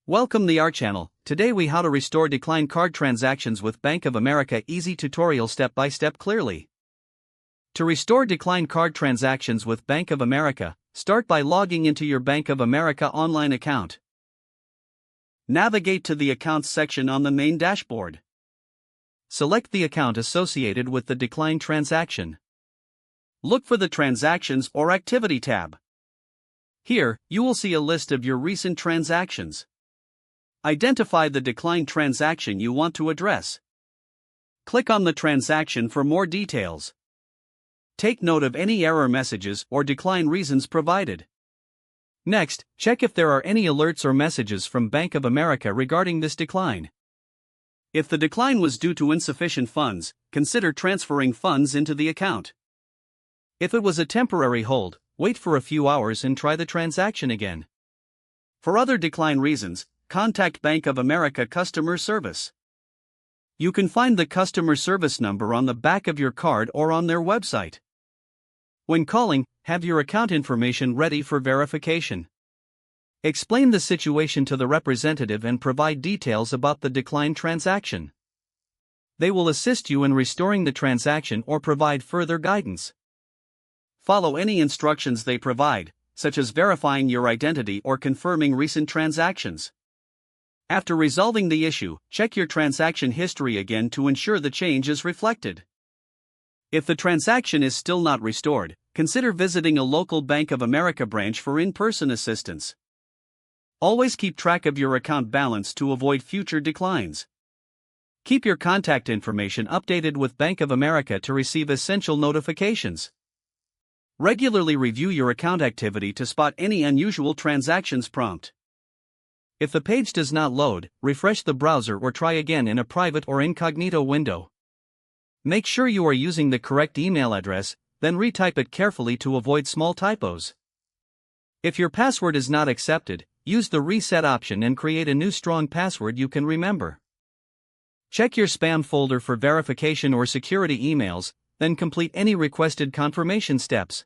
Welcome to our channel. Today we how to restore declined card transactions with Bank of America easy tutorial step by step clearly. To restore declined card transactions with Bank of America, start by logging into your Bank of America online account. Navigate to the Accounts section on the main dashboard. Select the account associated with the declined transaction. Look for the Transactions or Activity tab. Here, you will see a list of your recent transactions. Identify the declined transaction you want to address. Click on the transaction for more details. Take note of any error messages or decline reasons provided. Next, check if there are any alerts or messages from Bank of America regarding this decline. If the decline was due to insufficient funds, consider transferring funds into the account. If it was a temporary hold, wait for a few hours and try the transaction again. For other decline reasons, contact Bank of America customer service. You can find the customer service number on the back of your card or on their website. When calling, have your account information ready for verification. Explain the situation to the representative and provide details about the declined transaction. They will assist you in restoring the transaction or provide further guidance. Follow any instructions they provide, such as verifying your identity or confirming recent transactions. After resolving the issue, check your transaction history again to ensure the change is reflected. If the transaction is still not restored, consider visiting a local Bank of America branch for in-person assistance. Always keep track of your account balance to avoid future declines. Keep your contact information updated with Bank of America to receive essential notifications. Regularly review your account activity to spot any unusual transactions prompt. If the page does not load, refresh the browser or try again in a private or incognito window. Make sure you are using the correct email address, then retype it carefully to avoid small typos. If your password is not accepted, use the reset option and create a new strong password you can remember. Check your spam folder for verification or security emails, then complete any requested confirmation steps.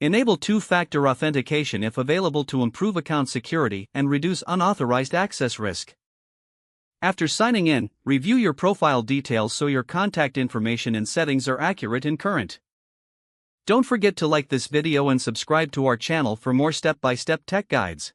Enable two-factor authentication if available to improve account security and reduce unauthorized access risk. After signing in, review your profile details so your contact information and settings are accurate and current. Don't forget to like this video and subscribe to our channel for more step-by-step tech guides.